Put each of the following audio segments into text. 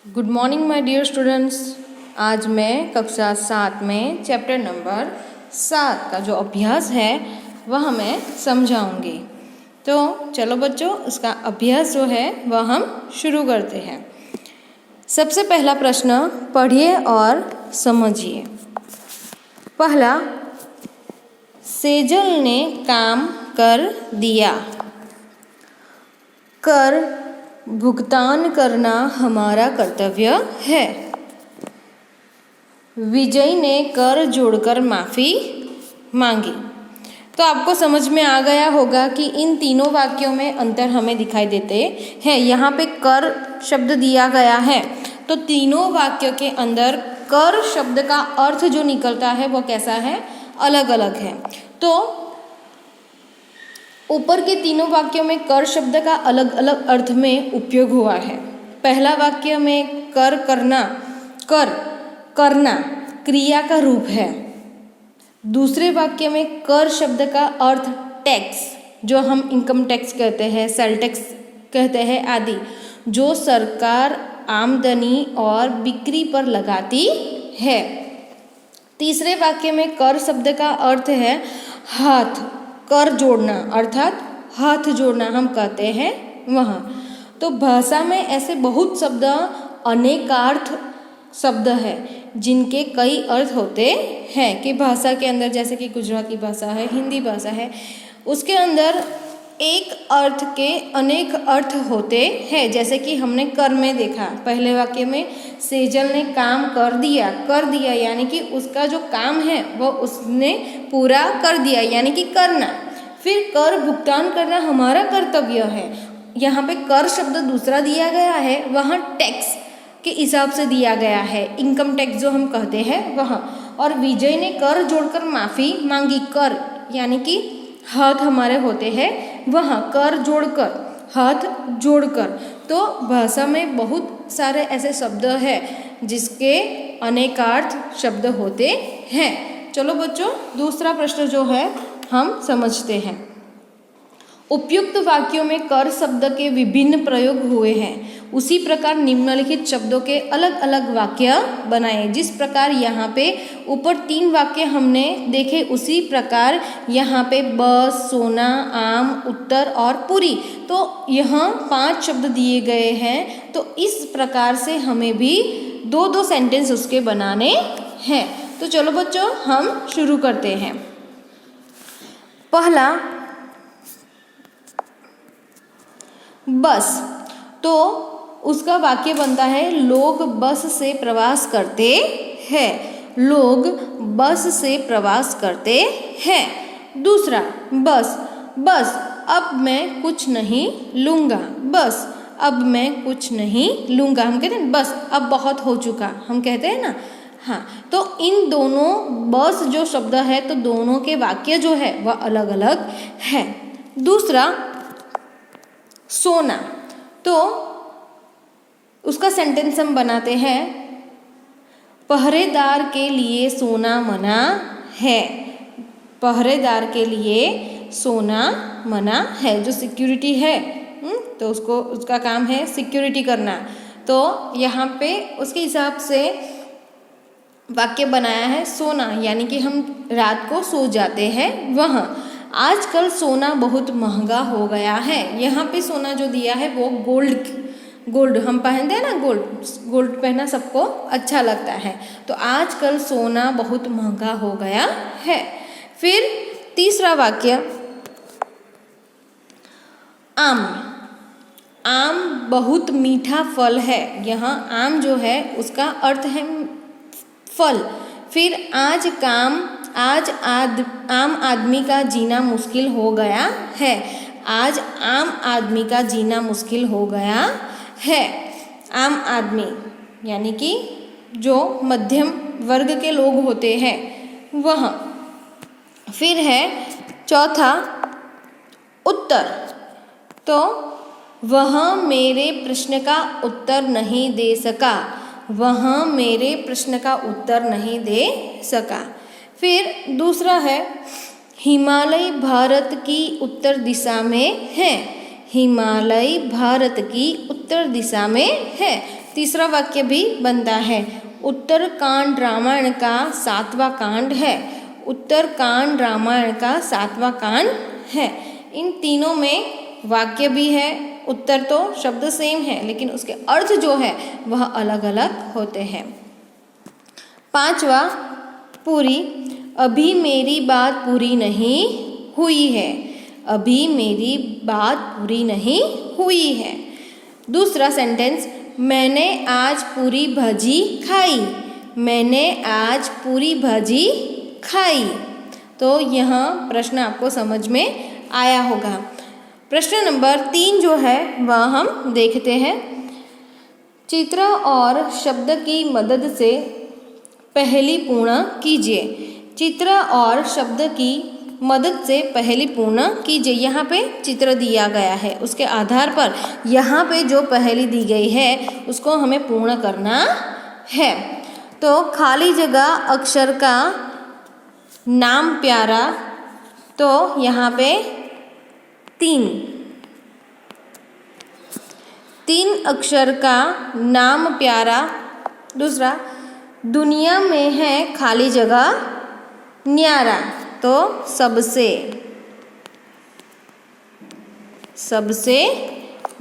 Good morning my dear students. आज मैं कक्षा 7 में चैप्टर नंबर 7 का जो अभ्यास है वह मैं समझाऊंगी। तो चलो बच्चों, उसका अभ्यास जो है वह हम शुरू करते हैं। सबसे पहला प्रश्न पढ़िए और समझिए। पहला, सेजल ने काम कर दिया। कर भुगतान करना हमारा कर्तव्य है। विजय ने कर जोड़कर माफ़ी मांगी। तो आपको समझ में आ गया होगा कि इन तीनों वाक्यों में अंतर हमें दिखाई देते हैं। यहाँ पे कर शब्द दिया गया है, तो तीनों वाक्यों के अंदर कर शब्द का अर्थ जो निकलता है वो कैसा है, अलग अलग है। तो ऊपर के तीनों वाक्यों में कर शब्द का अलग अलग अर्थ में उपयोग हुआ है। पहला वाक्य में कर करना, कर करना क्रिया का रूप है। दूसरे वाक्य में कर शब्द का अर्थ टैक्स, जो हम इनकम टैक्स कहते हैं, सेल टैक्स कहते हैं आदि, जो सरकार आमदनी और बिक्री पर लगाती है। तीसरे वाक्य में कर शब्द का अर्थ है हाथ, कर जोड़ना अर्थात हाथ जोड़ना हम कहते हैं वहाँ। तो भाषा में ऐसे बहुत शब्द, अनेकार्थ शब्द है जिनके कई अर्थ होते हैं कि भाषा के अंदर, जैसे कि गुजराती भाषा है, हिंदी भाषा है, उसके अंदर एक अर्थ के अनेक अर्थ होते हैं। जैसे कि हमने कर में देखा, पहले वाक्य में सेजल ने काम कर दिया यानी कि उसका जो काम है वो उसने पूरा कर दिया यानी कि करना। फिर कर भुगतान करना हमारा कर्तव्य है। यहाँ पे कर शब्द दूसरा दिया गया है, वहाँ टैक्स के हिसाब से दिया गया है, इनकम टैक्स जो हम कहते हैं वहाँ। और विजय ने कर जोड़कर माफ़ी मांगी, कर यानी कि हाथ हमारे होते हैं वहाँ, कर जोड़कर, हाथ जोड़कर। तो भाषा में बहुत सारे ऐसे शब्द हैं जिसके अनेकार्थ शब्द होते हैं। चलो बच्चों, दूसरा प्रश्न जो है हम समझते हैं। उपयुक्त वाक्यों में कर शब्द के विभिन्न प्रयोग हुए हैं, उसी प्रकार निम्नलिखित शब्दों के अलग अलग वाक्य बनाएं। जिस प्रकार यहाँ पे ऊपर 3 वाक्य हमने देखे, उसी प्रकार यहाँ पे बस, सोना, आम, उत्तर और पूरी, तो यहाँ 5 शब्द दिए गए हैं। तो इस प्रकार से हमें भी 2-2 सेंटेंस उसके बनाने हैं। तो चलो बच्चों, हम शुरू करते हैं। पहला, बस, तो उसका वाक्य बनता है लोग बस से प्रवास करते हैं। लोग बस से प्रवास करते हैं। दूसरा, बस, बस अब मैं कुछ नहीं लूँगा। बस अब मैं कुछ नहीं लूँगा, हम कहते हैं बस अब बहुत हो चुका, हम कहते हैं ना। हाँ, तो इन दोनों बस जो शब्द है, तो दोनों के वाक्य जो है वह अलग अलग है। दूसरा, सोना, तो उसका सेंटेंस हम बनाते हैं, पहरेदार के लिए सोना मना है। पहरेदार के लिए सोना मना है, जो सिक्योरिटी है, तो उसका काम है सिक्योरिटी करना। तो यहाँ पे उसके हिसाब से वाक्य बनाया है सोना, यानी कि हम रात को सो जाते हैं वहाँ। आजकल सोना बहुत महंगा हो गया है। यहाँ पे सोना जो दिया है वो गोल्ड हम पहनते हैं ना, गोल्ड पहनना सबको अच्छा लगता है। तो आजकल सोना बहुत महंगा हो गया है। फिर तीसरा वाक्य, आम, आम बहुत मीठा फल है। यहाँ आम जो है उसका अर्थ है फल। फिर आम आदमी का जीना मुश्किल हो गया है। आज आम आदमी का जीना मुश्किल हो गया है। आम आदमी यानी कि जो मध्यम वर्ग के लोग होते हैं वह। फिर है चौथा, उत्तर, तो वह मेरे प्रश्न का उत्तर नहीं दे सका। वह मेरे प्रश्न का उत्तर नहीं दे सका। फिर दूसरा है, हिमालय भारत की उत्तर दिशा में है। हिमालय भारत की उत्तर दिशा में है। तीसरा वाक्य भी बनता है। उत्तरकांड रामायण का 7वां कांड है। उत्तरकांड रामायण का 7वां कांड है। इन तीनों में वाक्य भी है। उत्तर तो शब्द सेम है लेकिन उसके अर्थ जो है वह अलग अलग होते हैं। 5वां पूरी। अभी मेरी बात पूरी नहीं हुई है। अभी मेरी बात पूरी नहीं हुई है। दूसरा सेंटेंस, मैंने आज पूरी भाजी खाई। मैंने आज पूरी भाजी खाई। तो यह प्रश्न आपको समझ में आया होगा। प्रश्न नंबर 3 जो है वह हम देखते हैं। चित्र और शब्द की मदद से पहेली पूर्ण कीजिए। चित्र और शब्द की मदद से पहेली पूर्ण कीजिए। यहाँ पे चित्र दिया गया है, उसके आधार पर यहाँ पे जो पहेली दी गई है उसको हमें पूर्ण करना है। तो खाली जगह अक्षर का नाम प्यारा, तो यहाँ पे 3 अक्षर का नाम प्यारा। दूसरा, दुनिया में है खाली जगह न्यारा, तो सबसे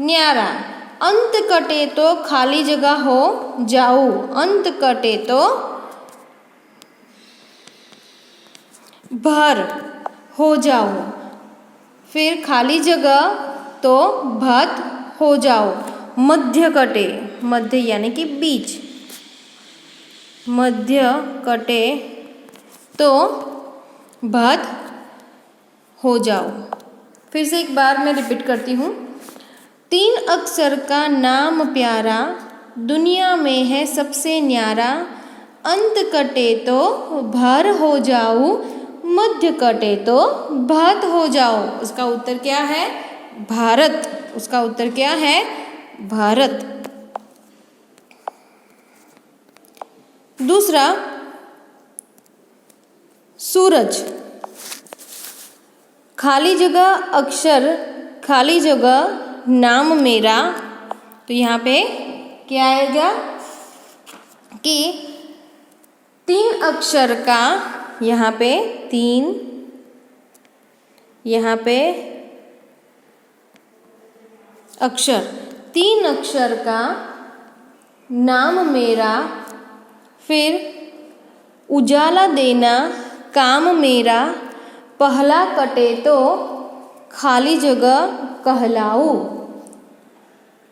न्यारा। अंत कटे तो खाली जगह हो जाऊं। अंत कटे तो भर हो जाऊं। फिर खाली जगह तो भत हो जाओ। मध्य कटे, मध्य यानी कि बीच, मध्य कटे तो भत हो जाओ। फिर से एक बार मैं रिपीट करती हूँ। 3 अक्षर का नाम प्यारा, दुनिया में है सबसे न्यारा। अंत कटे तो भर हो जाऊं, मध्य कटे तो भत हो जाओ। उसका उत्तर क्या है? भारत। उसका उत्तर क्या है? भारत। दूसरा, सूरज। खाली जगह अक्षर, खाली जगह नाम मेरा। तो यहाँ पे क्या आएगा कि 3 अक्षर का, यहाँ पे 3, यहाँ पे अक्षर, 3 अक्षर का नाम मेरा। फिर उजाला देना काम मेरा। पहला कटे तो खाली जगह कहलाऊं।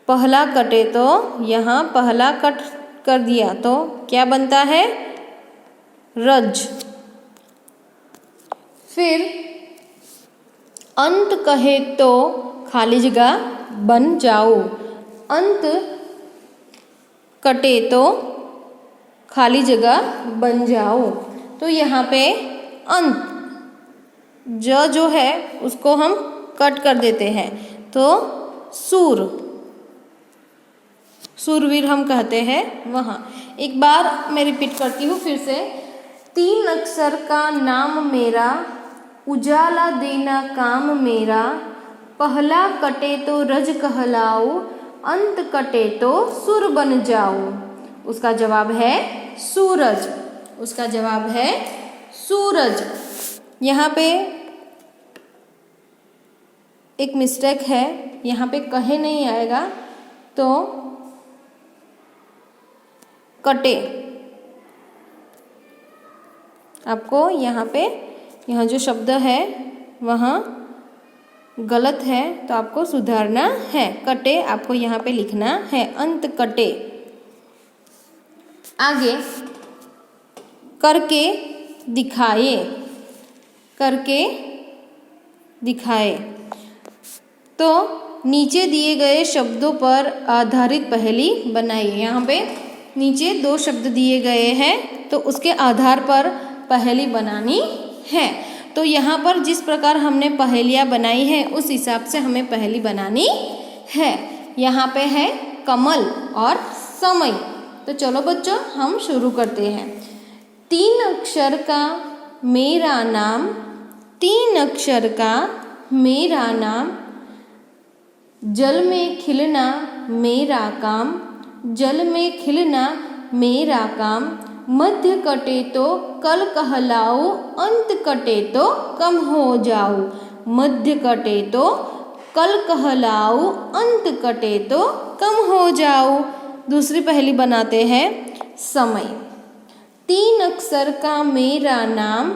पहला कटे तो यहाँ पहला कट कर दिया तो क्या बनता है? रज। फिर अंत कहे तो खाली जगह बन जाओ। अंत कटे तो खाली जगह बन जाओ। तो यहाँ पे अंत जो है उसको हम कट कर देते हैं, तो सूरवीर हम कहते हैं वहाँ। एक बार मैं रिपीट करती हूँ फिर से। 3 अक्षर का नाम मेरा, उजाला देना काम मेरा। पहला कटे तो रज कहलाओ, अंत कटे तो सुर बन जाओ। उसका जवाब है सूरज। उसका जवाब है सूरज। यहाँ पे एक मिस्टेक है, यहाँ पे कहे नहीं आएगा तो कटे। आपको यहाँ पे यहाँ जो शब्द है वह गलत है तो आपको सुधारना है। कटे आपको यहाँ पे लिखना है, अंत कटे। आगे करके दिखाए, करके दिखाए। तो नीचे दिए गए शब्दों पर आधारित पहेली बनाइए। यहाँ पे नीचे 2 शब्द दिए गए हैं तो उसके आधार पर पहेली बनानी है। तो यहाँ पर जिस प्रकार हमने पहेलियाँ बनाई है उस हिसाब से हमें पहेली बनानी है। यहाँ पे है कमल और समय। तो चलो बच्चों हम शुरू करते हैं। 3 अक्षर का मेरा नाम, 3 अक्षर का मेरा नाम। जल में खिलना मेरा काम, जल में खिलना मेरा काम, मध्य कटे तो कल कहलाऊं, अंत कटे तो कम हो जाऊं। मध्य कटे तो कल कहलाऊं, अंत कटे तो कम हो जाऊं। दूसरी पहेली बनाते हैं। समय। 3 अक्षर का मेरा नाम,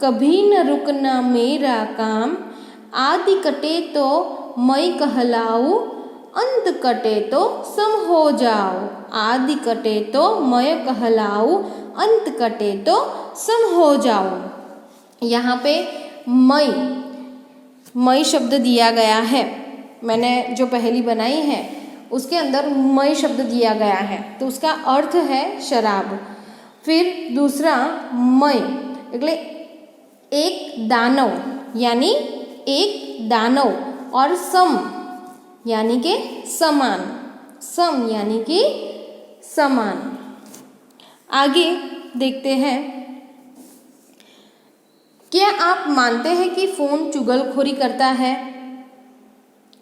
कभी न रुकना मेरा काम। आदि कटे तो मैं कहलाऊं, अंत कटे तो सम हो जाओ। आदि कटे तो मैं कहलाऊं, अंत कटे तो सम हो जाओ। यहाँ पे मैं शब्द दिया गया है। मैंने जो पहेली बनाई है उसके अंदर मैं शब्द दिया गया है, तो उसका अर्थ है शराब। फिर दूसरा मैं એટલે एक दानव यानी एक दानव, और सम यानी कि समान। सम यानी कि समान। आगे देखते हैं। क्या आप मानते हैं कि फोन चुगलखोरी करता है?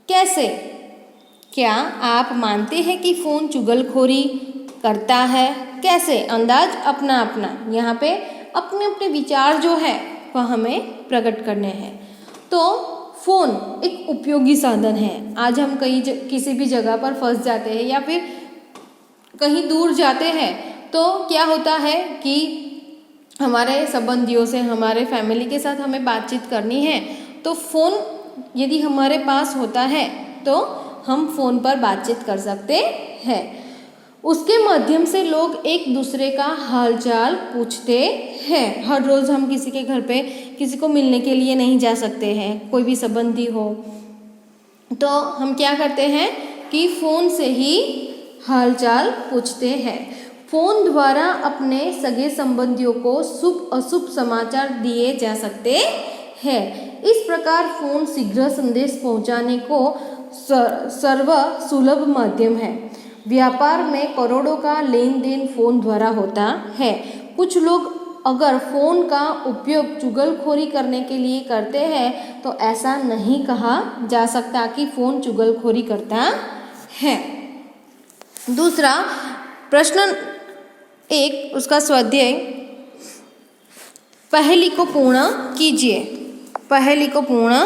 कैसे? क्या आप मानते हैं कि फोन चुगलखोरी करता है? कैसे? अंदाज अपना अपना। यहाँ पे अपने अपने विचार जो है वह हमें प्रकट करने हैं। तो फ़ोन एक उपयोगी साधन है। आज हम किसी भी जगह पर फंस जाते हैं या फिर कहीं दूर जाते हैं तो क्या होता है कि हमारे संबंधियों से, हमारे फैमिली के साथ हमें बातचीत करनी है तो फ़ोन यदि हमारे पास होता है तो हम फ़ोन पर बातचीत कर सकते हैं। उसके माध्यम से लोग एक दूसरे का हालचाल पूछते हैं। हर रोज़ हम किसी के घर पे किसी को मिलने के लिए नहीं जा सकते हैं, कोई भी संबंधी हो तो हम क्या करते हैं कि फ़ोन से ही हालचाल पूछते हैं। फ़ोन द्वारा अपने सगे संबंधियों को शुभ अशुभ समाचार दिए जा सकते हैं। इस प्रकार फ़ोन शीघ्र संदेश पहुंचाने को सर्व सुलभ माध्यम है। व्यापार में करोड़ों का लेन देन फ़ोन द्वारा होता है। कुछ लोग अगर फ़ोन का उपयोग चुगलखोरी करने के लिए करते हैं तो ऐसा नहीं कहा जा सकता कि फ़ोन चुगलखोरी करता है। दूसरा प्रश्न 1 उसका स्वाध्याय, पहेली को पूर्ण कीजिए। पहेली को पूर्ण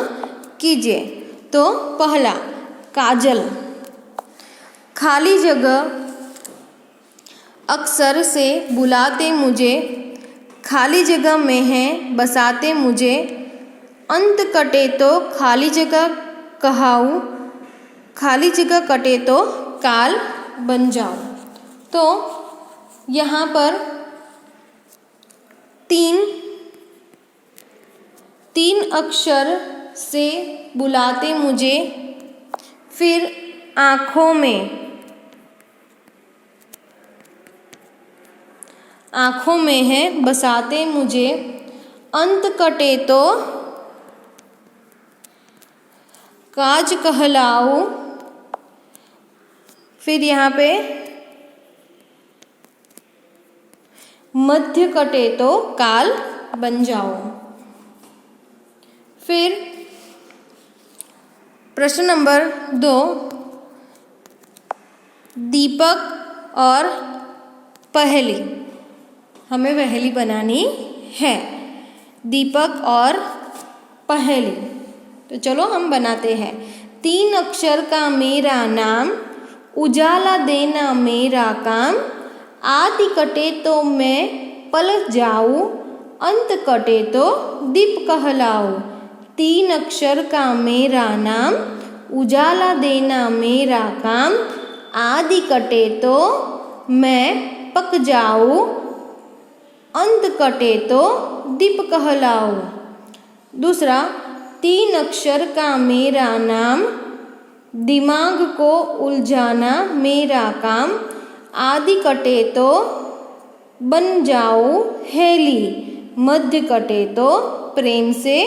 कीजिए। तो पहला काजल, खाली जगह अक्सर से बुलाते मुझे, खाली जगह में है बसाते मुझे। अंत कटे तो खाली जगह कहाऊँ, खाली जगह कटे तो काल बन जाऊँ। तो यहाँ पर तीन अक्षर से बुलाते मुझे, फिर आँखों में है बसाते मुझे। अंत कटे तो काज कहलाऊं, फिर यहाँ पे मध्य कटे तो काल बन जाओ। फिर प्रश्न नंबर 2, दीपक और पहेली। हमें पहेली बनानी है, दीपक और पहेली। तो चलो हम बनाते हैं। 3 अक्षर का मेरा नाम, उजाला देना मेरा काम। आदि कटे तो मैं पलट जाऊँ, अंत कटे तो दीप कहलाऊँ। 3 अक्षर का मेरा नाम, उजाला देना मेरा काम। आदि कटे तो मैं पक जाऊँ, अंत कटे तो दीप कहलाऊँ। दूसरा 3 अक्षर का मेरा नाम, दिमाग को उलझाना मेरा काम। आदि कटे तो बन जाऊँ हेली, मध्य कटे तो प्रेम से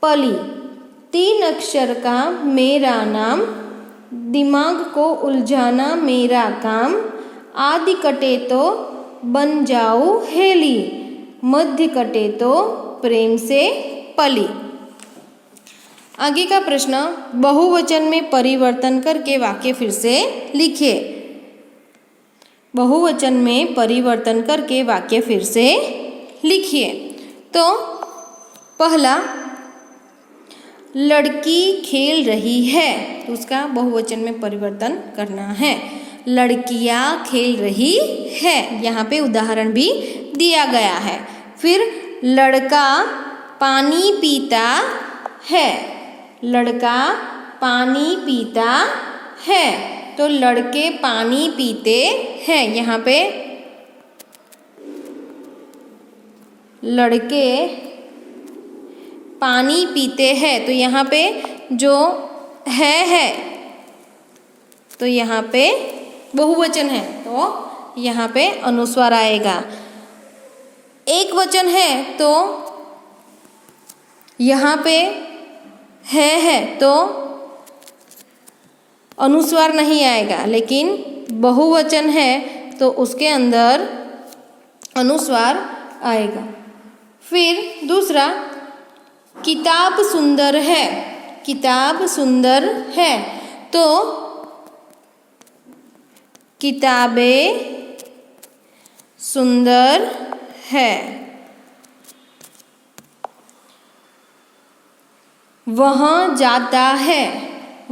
पली। 3 अक्षर का मेरा नाम, दिमाग को उलझाना मेरा काम। आदि कटे तो बन जाऊँ हेली, मध्य कटे तो प्रेम से पली। आगे का प्रश्न, बहुवचन में परिवर्तन करके वाक्य फिर से लिखिए। बहुवचन में परिवर्तन करके वाक्य फिर से लिखिए। तो पहला, लड़की खेल रही है, तो उसका बहुवचन में परिवर्तन करना है। लड़कियां खेल रही है, यहाँ पे उदाहरण भी दिया गया है। फिर लड़का पानी पीता है, लड़का पानी पीता है, तो लड़के पानी पीते हैं, यहाँ पे लड़के पानी पीते हैं, तो यहाँ पे जो है तो यहाँ पे बहुवचन है, तो यहाँ पे अनुस्वार आएगा। एक वचन है तो यहाँ पे है तो अनुस्वार नहीं आएगा, लेकिन बहुवचन है तो उसके अंदर अनुस्वार आएगा। फिर दूसरा, किताब सुंदर है, किताब सुंदर है, तो किताबें सुंदर है। वह जाता है,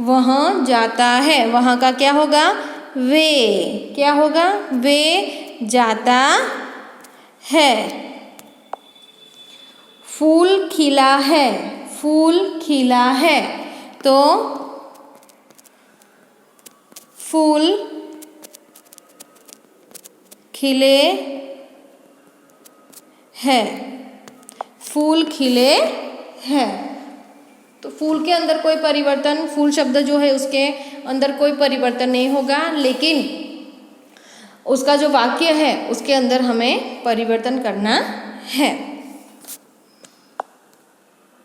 वह जाता है, वहाँ का क्या होगा? वे, क्या होगा? वे जाता है। फूल खिला है, फूल खिला है, तो फूल खिले हैं, फूल खिले हैं। तो फूल के अंदर कोई परिवर्तन, फूल शब्द जो है उसके अंदर कोई परिवर्तन नहीं होगा, लेकिन उसका जो वाक्य है उसके अंदर हमें परिवर्तन करना है।